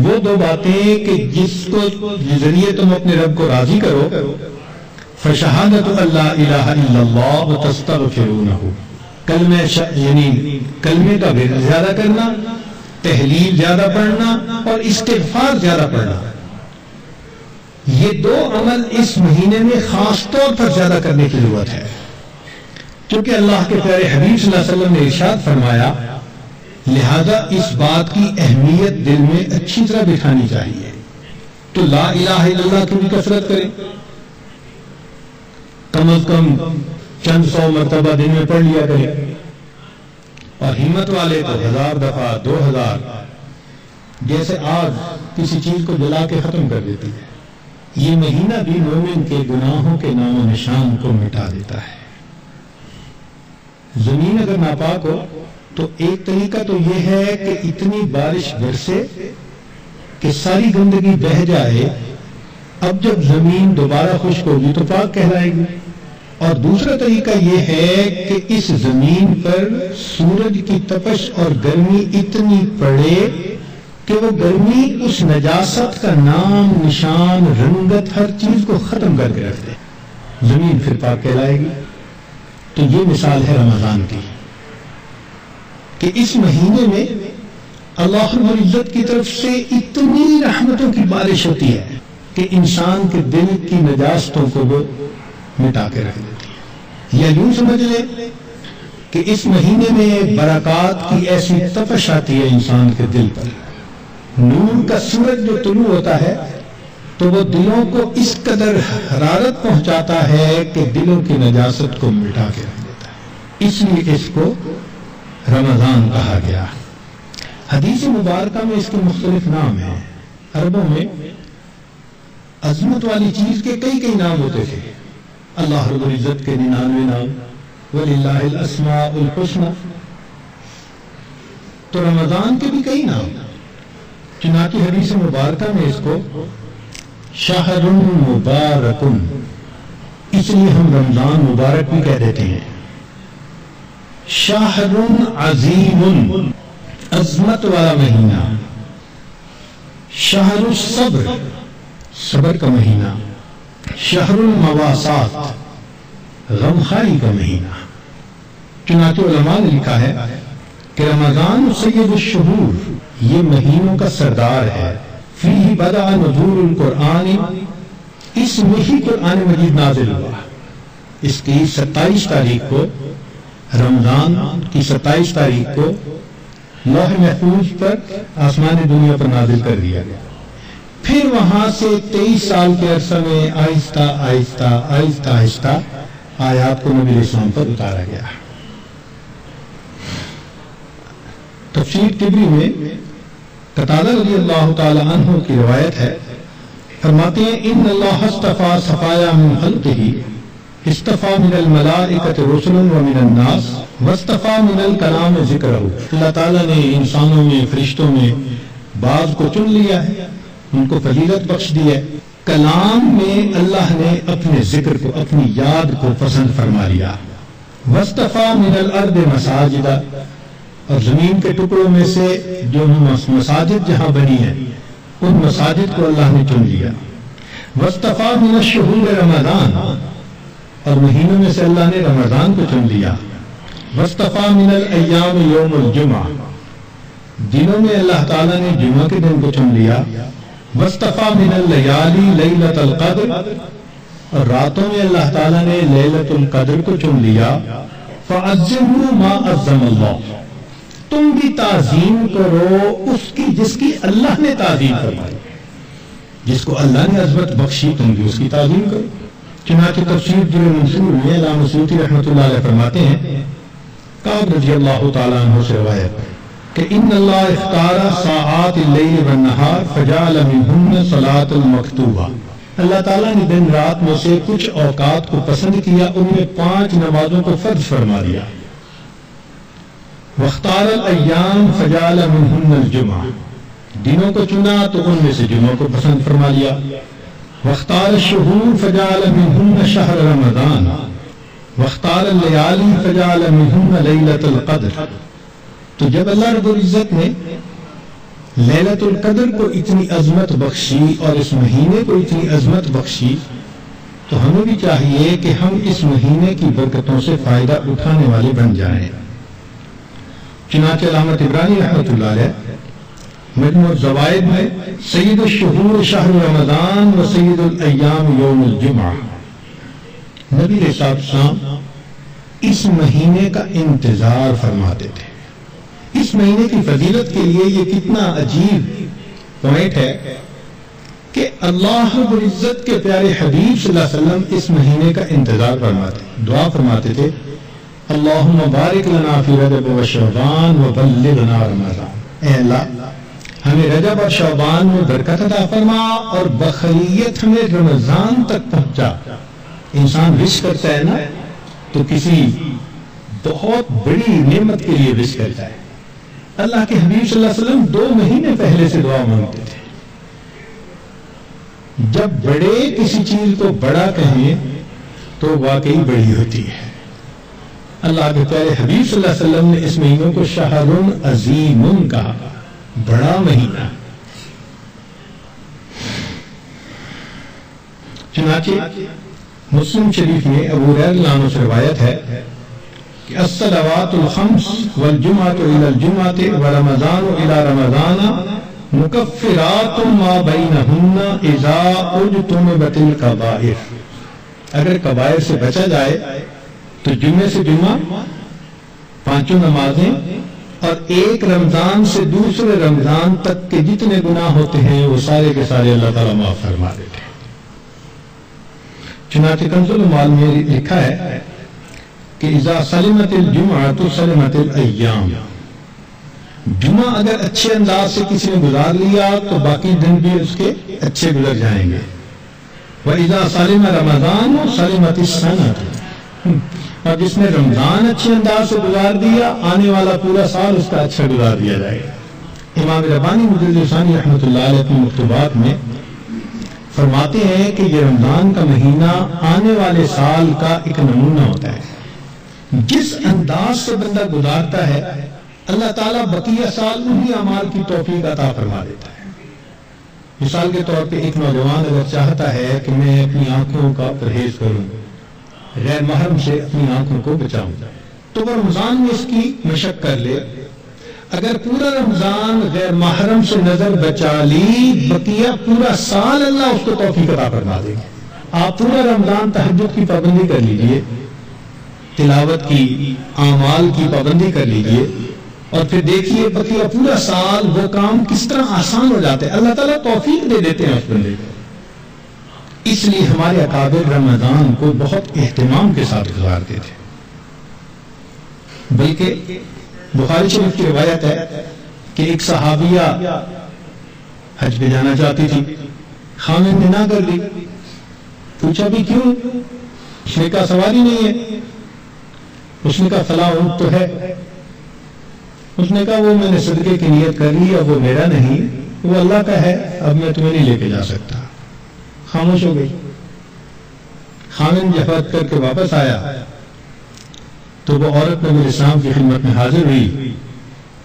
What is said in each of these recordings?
وہ دو باتیں کہ جس کو ذریعے تم اپنے رب کو راضی کرو، فشہادت اللہ الہ الا اللہ وتستغفرونہ، یعنی کلمے کا زیادہ کرنا، تحلیل زیادہ پڑھنا اور استغفار زیادہ پڑھنا. یہ دو عمل اس مہینے میں خاص طور پر زیادہ کرنے کی ضرورت ہے، کیونکہ اللہ کے پیارے حبیب صلی اللہ علیہ وسلم نے ارشاد فرمایا، لہذا اس بات کی اہمیت دل میں اچھی طرح بٹھانی چاہیے. تو لا الہ الا اللہ کی بھی کثرت کریں، کم از کم چند سو مرتبہ دن میں پڑھ لیا کریں، اور ہمت والے تو 1000 دفعہ 2000، جیسے آگ کسی چیز کو جلا کے ختم کر دیتی ہے. یہ مہینہ بھی مومن کے گناہوں کے نام و نشان کو مٹا دیتا ہے. زمین اگر ناپاک ہو تو ایک طریقہ تو یہ ہے کہ اتنی بارش برسے کہ ساری گندگی بہہ جائے. اب جب زمین دوبارہ خشک ہوگی تو پاک کہلائے گی. اور دوسرا طریقہ یہ ہے کہ اس زمین پر سورج کی تپش اور گرمی اتنی پڑے کہ وہ گرمی اس نجاست کا نام نشان رنگت ہر چیز کو ختم کر کے رکھ دے، زمین پھر پاک کہلائے گی. تو یہ مثال ہے رمضان کی کہ اس مہینے میں اللہ رب العزت کی طرف سے اتنی رحمتوں کی بارش ہوتی ہے کہ انسان کے دل کی نجاستوں کو وہ مٹا کے رکھ دیتی ہے. یا یوں سمجھ لیں کہ اس مہینے میں برکات کی ایسی تپش آتی ہے انسان کے دل پر، نور کا سورج جو طلوع ہوتا ہے تو وہ دلوں کو اس قدر حرارت پہنچاتا ہے کہ دلوں کی نجاست کو مٹا کے رکھ دیتا ہے. اس لیے اس کو رمضان کہا گیا. حدیث مبارکہ میں اس کے مختلف نام ہیں. عربوں میں عظمت والی چیز کے کئی نام ہوتے تھے. اللہ رب العزت کے 99 نام، وَلِلَّهِ الْأَسْمَاءُ الْحُسْنَى. تو رمضان کے بھی کئی نام، چنانچہ حدیث مبارکہ میں اس کو شہر مبارک، اس لیے ہم رمضان مبارک بھی کہہ دیتے ہیں. شہر عظیم، عظمت والا مہینہ. شہر الصبر، صبر کا مہینہ. شہر المواسات، غمخاری کا مہینہ. چنانچہ علماء نے لکھا ہے کہ رمضان سید الشہور، یہ مہینوں کا سردار ہے. فیہ بدأ نزول القرآن، اس میں ہی قرآن مجید نازل ہوا. اس کی 27 تاریخ کو، رمضان کی 27 تاریخ کو لوح محفوظ پر آسمان دنیا پر نازل کر دیا گیا. پھر وہاں سے 23 سال کے عرصہ میں آہستہ آہستہ آیات کو نبی اسلام پر اتارا گیا. تفسیر طبری میں قتادہ رضی اللہ تعالی عنہ کی روایت ہے، فرماتے ہیں ان اللہ اصطفیٰ صفایا من خلقہ، اصطفیٰ من الملائکۃ رسلا ومن الناس واصطفیٰ من الکلام ذکرہ. اللہ تعالیٰ نے انسانوں میں، فرشتوں میں بعض کو چن لیا ہے، ان کو فضیلت بخش دی ہے. کلام میں اللہ نے اپنے ذکر کو، اپنی یاد کو پسند فرما لیا. واصطفیٰ من الارض مساجدا، اور زمین کے ٹکڑوں میں سے جو مساجد جہاں بنی ہیں ان مساجد کو اللہ نے چن لیا. واصطفیٰ من الشہور رمضان، اور مہینوں میں سے اللہ نے رمضان کو چن لیا. واصطفیٰ من الایام یوم الجمعہ، دنوں میں اللہ تعالیٰ نے جمعہ کے دن کو چن لیا. واصطفیٰ من اللیالی لیلۃ القدر، اور راتوں میں اللہ تعالیٰ نے لیلۃ القدر کو چن لیا. فعظموا ما عظم اللہ، تم بھی تعظیم کرو اس کی جس کی اللہ نے تعظیم فرمائی. جس کو اللہ نے عظمت بخشی تم بھی اس کی تعظیم کرو. چنانچہ تفسیر در منصور میں علامہ سیوطی رحمۃ اللہ علیہ فرماتے ہیں، کعب رضی اللہ تعالیٰ عنہ سے روایت کہ ان اللہ اختار ساعات اللیل والنہار فجعل منہن صلاۃ المکتوبہ، اللہ تعالیٰ نے دن رات میں سے کچھ اوقات کو پسند کیا، ان میں 5 نمازوں کو فرض فرما دیا. واختار الایام فجعل منہن الجمعہ، دنوں کو چنا تو ان میں سے جمعہ کو پسند فرما لیا. واختار الشهور فجعل منهن شهر رمضان واختار الليالي فجعل منهن ليلة القدر. تو جب اللہ رب العزت نے لیلۃ القدر کو اتنی عظمت بخشی اور اس مہینے کو اتنی عظمت بخشی تو ہمیں بھی چاہیے کہ ہم اس مہینے کی برکتوں سے فائدہ اٹھانے والے بن جائیں. چنانچہ علامہ طبرانی رحمۃ اللہ علیہ مجموع الزوائد میں سید الشہور شہر رمضان و سید الایام یوم الجمعہ، نبی علیہ السلام اس مہینے کا انتظار فرماتے تھے. اس مہینے کی فضیلت کے لیے یہ کتنا عجیب پوائنٹ ہے کہ اللہ رب العزت کے پیارے حبیب صلی اللہ علیہ وسلم اس مہینے کا انتظار فرماتے، دعا فرماتے تھے اللہم بارک لنا فی رجب و شعبان و بلغنا رمضان. اے اللہ ہمیں رجب اور شعبان میں برکت عطا فرما اور بخیریت ہمیں رمضان تک پہنچا. انسان وش کرتا ہے نا تو کسی بہت بڑی نعمت کے لیے وش کرتا ہے. اللہ کے حبیب صلی اللہ علیہ وسلم 2 مہینے پہلے سے دعا مانگتے تھے. جب بڑے کسی چیز کو بڑا کہیں تو واقعی بڑی ہوتی ہے. اللہ کے پیارے حبیب صلی اللہ علیہ وسلم نے اس مہینوں کو شہر عظیم کہا، بڑا مہینہ. چنانچہ مسلم شریف میں ابو ہریرہ رضی اللہ عنہ سے روایت ہے کہ الصلوات الخمس والجمعۃ الی الجمعۃ ورمضان الی رمضان مکفرات ما بینہن اذا اجتنبت الکبائر. اگر کبائر سے بچا جائے تو جمعے سے جمعہ 5 نمازیں اور ایک رمضان سے دوسرے رمضان تک کے جتنے گناہ ہوتے ہیں وہ سارے کے سارے اللہ تعالیٰ معاف فرما دیتے ہیں. چنانچہ کنز المال میں لکھا ہے کہ اذا سلمت الجمعۃ سلمت الایام، جمعہ اگر اچھے انداز سے کسی نے گزار لیا تو باقی دن بھی اس کے اچھے گزر جائیں گے. وَإِذَا سَلِمَ رَمَضَانُ سَلِمَتِ السَّنَةُ، اور جس نے رمضان اچھے انداز سے گزار دیا آنے والا پورا سال اس کا اچھا گزار دیا جائے گا. امام ربانی مجدد ثانی رحمۃ اللہ علیہ اپنی مکتوبات میں فرماتے ہیں کہ یہ رمضان کا مہینہ آنے والے سال کا ایک نمونہ ہوتا ہے. جس انداز سے بندہ گزارتا ہے اللہ تعالیٰ بقیہ سال انہی اعمال کی توفیق عطا فرما دیتا ہے. مثال کے طور پہ ایک نوجوان اگر چاہتا ہے کہ میں اپنی آنکھوں کا پرہیز کروں، غیر محرم سے اپنی آنکھوں کو بچاؤں، تو وہ رمضان میں اس کی مشق کر لے. اگر پورا رمضان غیر محرم سے نظر بچا لی، بقیہ پورا سال اللہ اس کو توفیق عطا فرما دے گا. آپ پورا رمضان تہجد کی پابندی کر لیجئے، تلاوت کی، اعمال کی پابندی کر لیجئے، اور پھر دیکھیے بقیہ پورا سال وہ کام کس طرح آسان ہو جاتے ہیں. اللہ تعالیٰ توفیق دے دیتے ہیں اس بندے کو. اس لیے ہمارے اکابر رمضان کو بہت اہتمام کے ساتھ گزارتے تھے. بلکہ بخاری شریف کی روایت ہے کہ ایک صحابیہ حج پہ جانا چاہتی تھی، خامن نے نہ کر لی. پوچھا بھی کیوں؟ اس نے کہا سواری نہیں ہے. اس نے کہا فلاں اونٹ تو ہے. اس نے کہا وہ میں نے صدقے کی نیت کر لی، اب وہ میرا نہیں، وہ اللہ کا ہے، اب میں تمہیں نہیں لے کے جا سکتا. خاموش ہو گئی. خامن جب حج کر کے واپس آیا تو وہ عورت نبی اسلام کی خدمت میں حاضر ہوئی.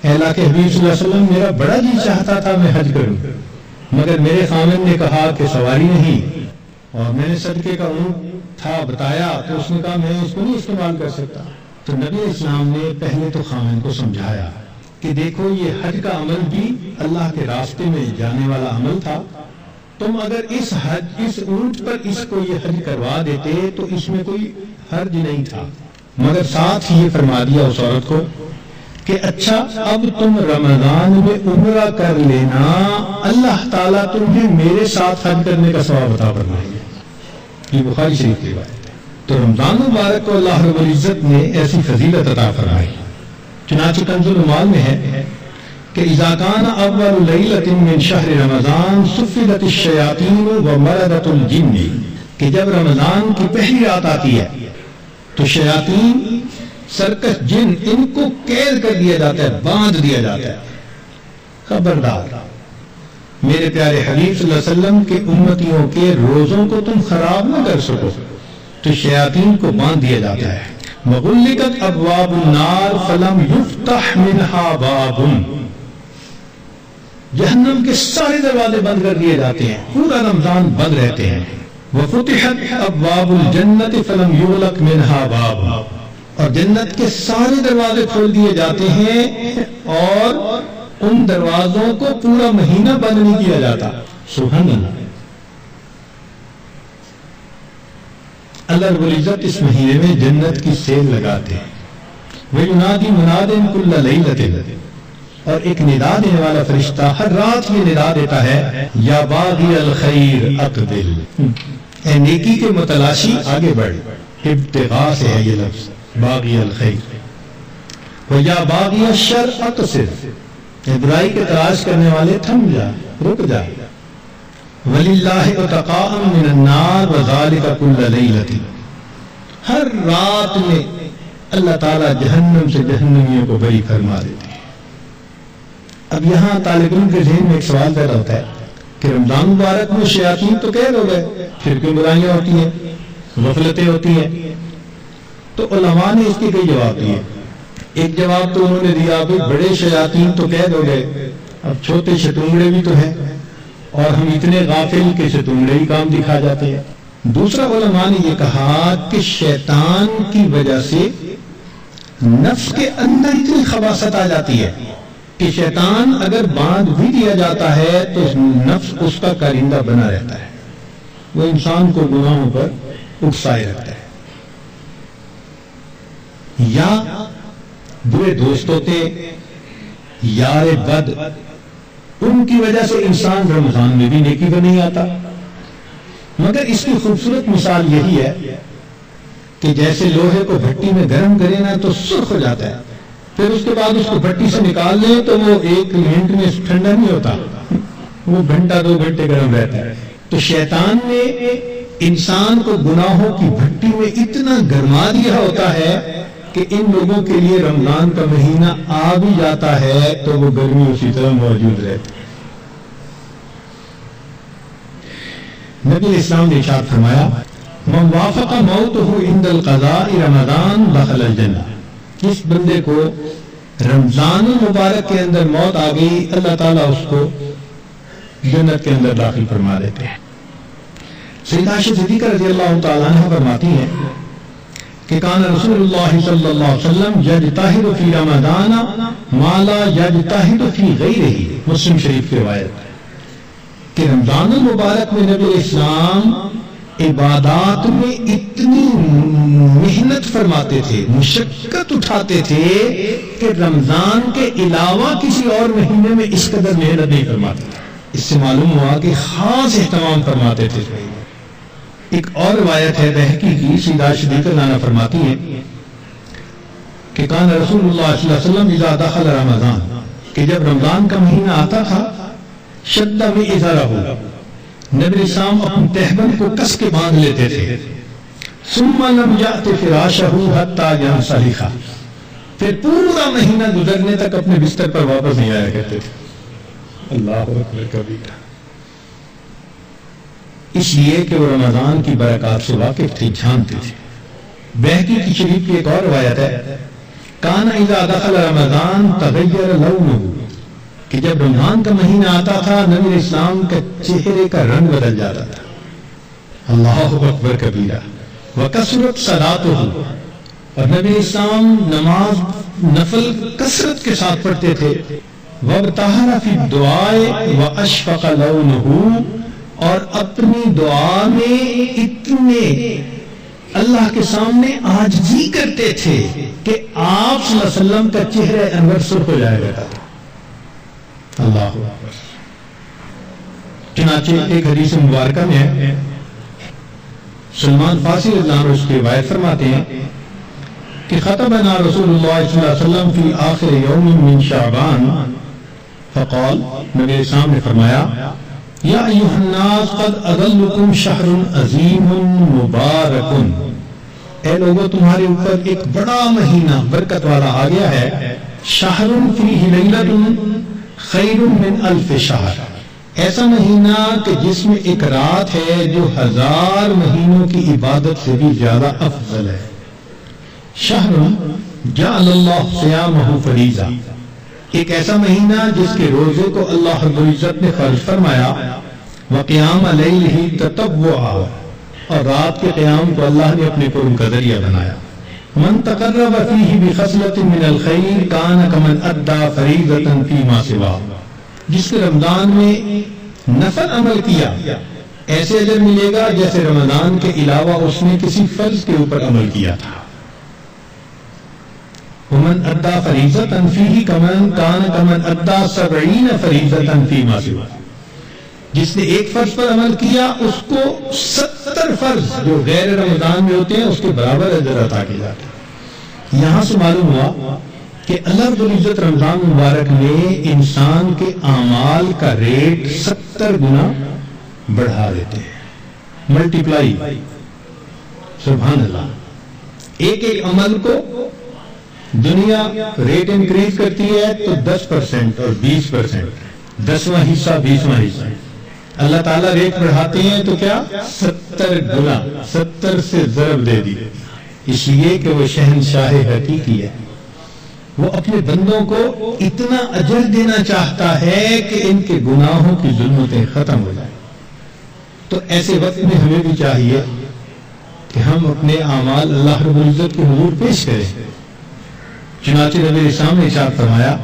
اے اللہ کے حبیب صلی اللہ علیہ وسلم، میرا بڑا جی چاہتا تھا میں حج کروں، مگر میرے خامن نے کہا کہ سواری نہیں، اور میں نے صدقے کا اونٹ تھا بتایا تو اس نے کہا میں اس کو نہیں استعمال کر سکتا. تو نبی اسلام نے پہلے تو خامن کو سمجھایا کہ دیکھو یہ حج کا عمل بھی اللہ کے راستے میں جانے والا عمل تھا. تم اگر اس اونٹ پر اس کو یہ حج کروا دیتے تو اس میں کوئی حرج نہیں تھا، مگر ساتھ ہی یہ فرما دیا اس عورت کو کہ اچھا اب تم رمضان میں عمرہ کر لینا، اللہ تعالیٰ تمہیں میرے ساتھ حج کرنے کا ثواب عطا فرمائے گا. یہ بخاری شریف کی بات ہے. تو رمضان مبارک کو اللہ رب العزت نے ایسی فضیلت عطا فرمائی. چنانچہ کنز المال میں ہے کہ اذا کان اول لیلۃ من شہر رمضان صفدت الشیاطین ومردت الجن، کہ جب رمضان کی پہلی رات آتی ہے تو شیاطین، سرکش جن، ان کو قید کر دیا جاتا ہے، باندھ دیا جاتا ہے. خبردار میرے پیارے حبیب صلی اللہ علیہ وسلم کے امتیوں کے روزوں کو تم خراب نہ کر سکو تو شیاطین کو باندھ دیا جاتا ہے. وغلقت ابواب النار فلم یفتح منها باب، جہنم کے سارے دروازے بند کر دیے جاتے ہیں، پورا رمضان بند رہتے ہیں. وفتحت ابواب الجنت فلم یغلق منها باب، اور جنت کے سارے دروازے کھول دیے جاتے ہیں اور ان دروازوں کو پورا مہینہ بند نہیں کیا جاتا. سبحان اللہ. اللہ رب العزت اس مہینے میں جنت کی سیل لگاتے ہیں. وَيُنَادِي مُنَادٍ كُلَّ لَيْلَةٍ، اور ایک ندا دینے والا فرشتہ ہر رات یہ ندا دیتا ہے، یا باغی الخیر اقبل، اے نیکی کے متلاشی آگے بڑھ. ابتغاء سے ہے یہ لفظ باغی الخیر. وَيَا بَاغِيَ الشَّرِّ اقصر، برائی کے تلاش کرنے والے تھم جا، رک جا. وَلِلَّهِ عُتَقَاءً مِّنَ النَّارِ وَذَلِكَ كُلَّ لَيْلَةٍ، ہر رات میں اللہ تعالیٰ جہنم سے جہنمیوں کو بری فرما دیتے ہیں. اب یہاں طالب علم کے ذہن میں ایک سوال پیدا ہوتا ہے کہ رمضان مبارک میں شیاطین تو قید ہو گئے، پھر کیوں برائیاں ہوتی ہیں، غفلتیں ہوتی ہیں؟ تو علماء نے اس کے کئی جواب دیے. ایک جواب تو انہوں نے دیا کہ بڑے شیاطین تو قید ہو گئے، اب چھوٹے شتونگڑے بھی تو ہیں اور ہم اتنے غافل کہ شتونگڑے ہی کام دکھا جاتے ہیں. دوسرا علماء نے یہ کہا کہ شیطان کی وجہ سے نفس کے اندر اتنی خباثت آ جاتی ہے کہ شیطان اگر باندھ بھی دیا جاتا ہے تو نفس اس کا کارندہ بنا رہتا ہے، وہ انسان کو گناہوں پر اکسائے رکھتا ہے. یا برے دوست ہوتے، یار بد، ان کی وجہ سے انسان رمضان میں بھی نیکی پر نہیں آتا. مگر اس کی خوبصورت مثال یہی ہے کہ جیسے لوہے کو بھٹی میں گرم کرے نا تو سرخ ہو جاتا ہے، پھر اس کے بعد اس کو بھٹی سے نکال لیں تو وہ ایک منٹ میں ٹھنڈا نہیں ہوتا، وہ گھنٹہ 2 گھنٹے گرم رہتا ہے. تو شیطان نے انسان کو گناہوں کی بھٹی میں اتنا گرما دیا ہوتا ہے کہ ان لوگوں کے لیے رمضان کا مہینہ آ بھی جاتا ہے تو وہ گرمی اسی طرح موجود رہتی. نبی اسلام نے ارشاد فرمایا، من وافق موتہ عند القضاء رمضان دخل الجنہ، جس بندے کو رمضان مبارک کے اندر موت آ گئی اللہ تعالیٰ اس کو جنت کے اندر داخل فرما دیتے ہیں. سیدہ عائشہ صدیقہ رضی اللہ تعالیٰ عنہ فرماتی ہیں کہ کان رسول اللہ صلی اللہ علیہ وسلم یجتہد فی رمضان ما لا یجتہد فی غیرہ، مسلم شریف کی روایت کہ رمضان المبارک میں نبی اسلام عبادات میں اتنی محنت فرماتے تھے، مشقت اٹھاتے تھے کہ رمضان کے علاوہ کسی اور مہینے میں اس قدر محنت نہیں فرماتے. اس سے معلوم ہوا کہ خاص اہتمام فرماتے تھے. ایک اور روایت ہے بہقی کی، سیدہ صدیقہ نانا فرماتی ہیں کہ کان رسول اللہ صلی اللہ علیہ وسلم اذا دخل رمضان، کہ جب رمضان کا مہینہ آتا تھا، شد میں ازارہ ہو، نبی اسلام اپنے تہبند کو کس کے باندھ لیتے تھے. ثم لم یأت فراشہ حتی ینصرف، پھر پورا مہینہ گزرنے تک اپنے بستر پر واپس نہیں آیا کرتے تھے. اللہ اکبر کبیرہ. اس لیے کہ وہ رمضان کی برکات سے واقف تھے، جانتے تھے. بہقی کی شریف کی ایک اور روایت ہے، کان اذا دخل رمضان تغیر لونہ، کہ جب رمضان کا مہینہ آتا تھا نبی اسلام کا چہرے کا رنگ بدل جاتا تھا. اللہ اکبر کبیرہ. وکثرت صلاتہ، اور نبی اسلام نماز نفل کثرت کے ساتھ پڑھتے تھے. وابتہر فی الدعاء واشفق لونہ، اور اپنی دعا میں اتنے اللہ کے سامنے عاجزی کرتے تھے کہ آپ صلی اللہ علیہ وسلم کا چہرہ انور سرخ ہو جایا کرتا تھا. اللہ اکبر. چنانچہ ایک حدیث مبارکہ میں ہے، سلمان فارسی رضی اللہ عنہ اس کی روایت فرماتے ہیں کہ خطبنا رسول اللہ صلی اللہ علیہ وسلم فی آخر یوم من شعبان فقال، نبی اسلام نے فرمایا، یا ایھا الناس قد اظلکم شہر عظیم مبارک، اے لوگوں تمہارے اوپر ایک بڑا مہینہ برکت والا آ گیا ہے. شہر فیہ لیلۃ خیر من الف شہر، ایسا مہینہ کہ جس میں ایک رات ہے جو 1000 مہینوں کی عبادت سے بھی زیادہ افضل ہے. شہر جعل اللہ صیامہ فریضہ، ایک ایسا مہینہ جس کے روزے کو اللہ رب العزت نے فرض فرمایا. وقیام لیلہ تطوعا، اور رات کے قیام کو اللہ نے اپنے قرب کا ذریعہ بنایا. من تقرب فیہ بخصلۃ من الخیر کان کمن ادى فریضۃ فیما سوا، جس نے رمضان میں نفل عمل کیا ایسے اجر ملے گا جیسے رمضان کے علاوہ اس نے کسی فرض کے اوپر عمل کیا تھا. ومن ادى فریضۃ فیہ کمن کان کمن ادى 70 فریضۃ فیما سوا، جس نے ایک فرض پر عمل کیا اس کو 70 فرض جو غیر رمضان میں ہوتے ہیں اس کے برابر اجر عطا کیا جاتا ہے. یہاں سے معلوم ہوا کہ اللہ رب العزت رمضان مبارک میں انسان کے اعمال کا ریٹ 70 گنا بڑھا دیتے ہیں، ملٹیپلائی. سبحان اللہ. ایک ایک عمل کو دنیا ریٹ انکریز کرتی ہے تو 10% اور 20%، 10واں حصہ 20واں حصہ. اللہ تعالیٰ ریٹ بڑھاتے ہیں تو کیا 70 گنا، 70 سے ضرب دے دی، اس لیے کہ وہ شہنشاہ حقیقی ہے. وہ اپنے بندوں کو اتنا اجر دینا چاہتا ہے کہ ان کے گناہوں کی ظلمتیں ختم ہو جائیں. تو ایسے وقت میں ہمیں بھی چاہیے کہ ہم اپنے اعمال اللہ رب العزت کے حضور پیش کریں. چنانچہ نبی اسلام نے ارشاد فرمایا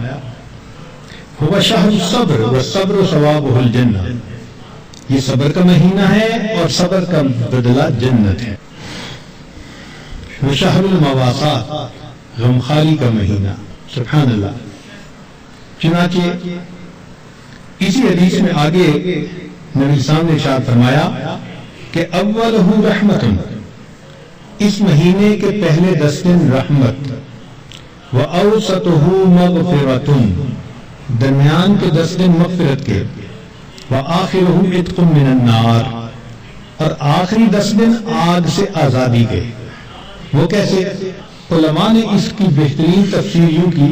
هو شہر الصبر والصبر ثوابہ الجنہ، یہ صبر کا مہینہ ہے اور صبر کا بدلہ جنت ہے. وہ شہر المواسات، غمخاری کا مہینہ. سبحان اللہ. چنانچہ اسی حدیث میں آگے نبی اسلام نے ارشاد فرمایا کہ اولہ رحمت، اس مہینے کے پہلے 10 دن رحمت، وَأَوْسَطُهُ مَغْفِرَةٌ، درمیان کے 10 دن مغفرت کے، وَآخِرُهُ عِتْقٌ مِّنَ النَّارِ، اور آخری 10 دن آگ سے آزادی کے. وہ کیسے؟ علماء نے اس کی بہترین تفسیر یوں کی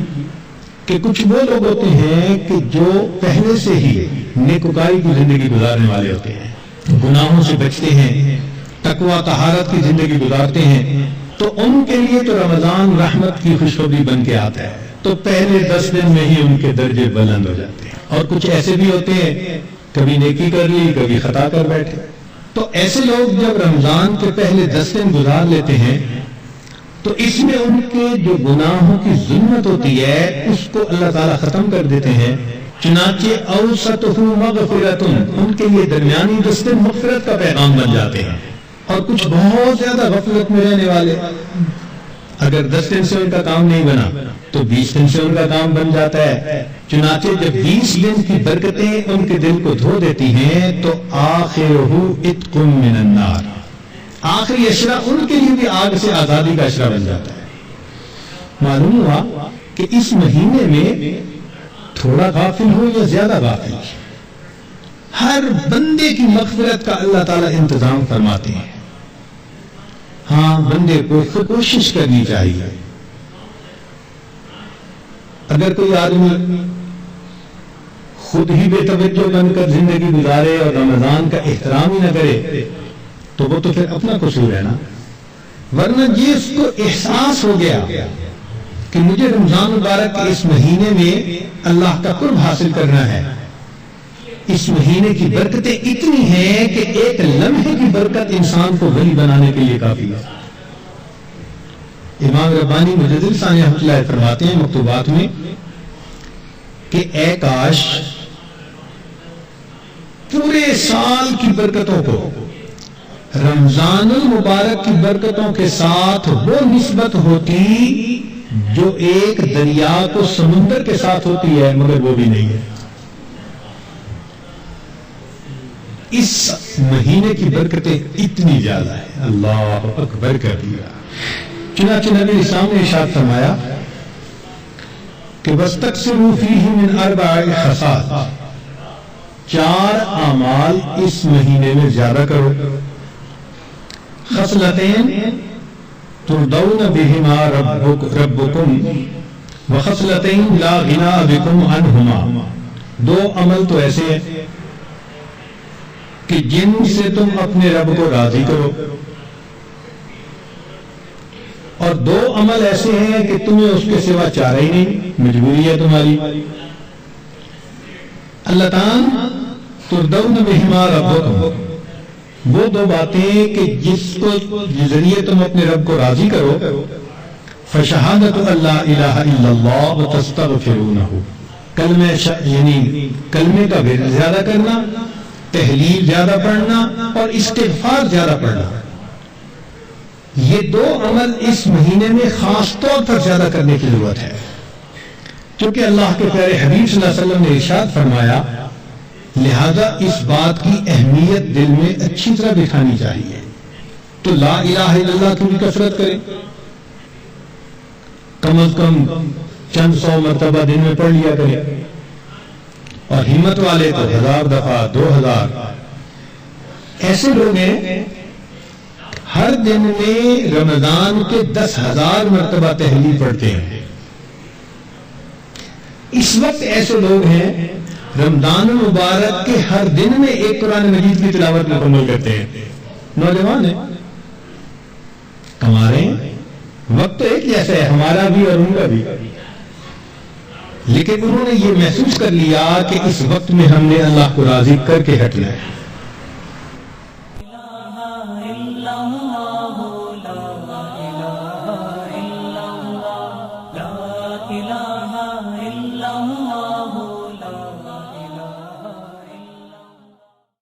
کہ کچھ وہ لوگ ہوتے ہیں کہ جو پہلے سے ہی نیکوکاری کی زندگی گزارنے والے ہوتے ہیں، گناہوں سے بچتے ہیں، تقوی طہارت کی زندگی گزارتے ہیں، تو ان کے لیے تو رمضان رحمت کی خوشخبری بن کے آتا ہے، تو پہلے 10 دن میں ہی ان کے درجے بلند ہو جاتے ہیں. اور کچھ ایسے بھی ہوتے ہیں کبھی نیکی کر لی کبھی خطا کر بیٹھے. تو ایسے لوگ جب رمضان کے پہلے 10 دن گزار لیتے ہیں تو اس میں ان کے جو گناہوں کی ظلمت ہوتی ہے اس کو اللہ تعالیٰ ختم کر دیتے ہیں. چنانچہ اوسطہ مغفرۃ، ان کے لیے درمیانی 10 دن مغفرت کا پیغام بن جاتے ہیں. اور کچھ بہت زیادہ غفلت میں رہنے والے، اگر 10 دن سے ان کا کام نہیں بنا تو 20 دن سے ان کا کام بن جاتا ہے. چنانچہ جب 20 دن کی برکتیں ان کے دل کو دھو دیتی ہیں تو آخرہ عتق من النار، آخری اشرا ان کے لیے بھی آگ سے آزادی کا اشرا بن جاتا ہے. معلوم ہوا کہ اس مہینے میں تھوڑا غافل ہو یا زیادہ غافل، ہر بندے کی مغفرت کا اللہ تعالیٰ انتظام فرماتے ہیں. ہاں بندے کو کوشش کرنی چاہیے. اگر کوئی آدمی خود ہی بے توجہ بن کر زندگی گزارے اور رمضان کا احترام ہی نہ کرے تو وہ تو پھر اپنا قصور ہے نا. ورنہ جس کو احساس ہو گیا کہ مجھے رمضان مبارک کے اس مہینے میں اللہ کا قرب حاصل کرنا ہے، اس مہینے کی برکتیں اتنی ہیں کہ ایک لمحے کی برکت انسان کو ولی بنانے کے لیے کافی ہے. امام ربانی مجدد ثانی رحمۃ اللہ فرماتے ہیں مکتوبات میں کہ اے کاش پورے سال کی برکتوں کو رمضان المبارک کی برکتوں کے ساتھ وہ نسبت ہوتی جو ایک دریا کو سمندر کے ساتھ ہوتی ہے، مگر وہ بھی نہیں ہے. اس مہینے کی برکتیں اتنی زیادہ ہیں، اللہ اکبر کبیرہ. چنانچہ نبی اسلام نے ارشاد فرمایا کہ وَاسْتَكْثِرُوا فِيهِ مِنْ 4 خصال، 4 اعمال اس مہینے میں زیادہ کرو. خصلتین ترضون بهما ربکم وخصلتین لا غنی بکم عنہما، 2 عمل تو ایسے ہیں کہ جن سے تم اپنے رب کو راضی کرو، اور 2 عمل ایسے ہیں کہ تمہیں اس کے سوا چارہ ہی نہیں، مجبوری ہے تمہاری۔ اللہ تعالیٰ تردون بہما ربکم، وہ 2 باتیں کہ جس کو ذریعے تم اپنے رب کو راضی کرو، فشہادت اللہ الہ الا اللہ وتستغفرونہ، یعنی کلمے کا ورد زیادہ کرنا، تحلیل زیادہ پڑھنا اور استغفار زیادہ پڑھنا۔ یہ 2 عمل اس مہینے میں خاص طور پر زیادہ کرنے کی ضرورت ہے، کیونکہ اللہ کے پیارے حبیب صلی اللہ علیہ وسلم نے ارشاد فرمایا، لہذا اس بات کی اہمیت دل میں اچھی طرح بٹھانی چاہیے۔ تو لا الہ الا اللہ کی بھی کثرت کریں، کم از کم چند 100 مرتبہ دن میں پڑھ لیا کریں، اور ہمت والے تو 1000 دفعہ 2000۔ ایسے لوگ ہیں ہر دن میں رمضان کے 10,000 مرتبہ تحلیل پڑھتے ہیں۔ اس وقت ایسے لوگ ہیں رمضان المبارک کے ہر دن میں ایک قرآن مجید کی تلاوت مکمل کرتے ہیں۔ نوجوان ہیں، کما رہے ہیں، وقت تو ایک جیسا ہے ہمارا بھی اور ان کا بھی، لیکن انہوں نے یہ محسوس کر لیا کہ اس وقت میں ہم نے اللہ کو راضی کر کے ہٹنا ہے۔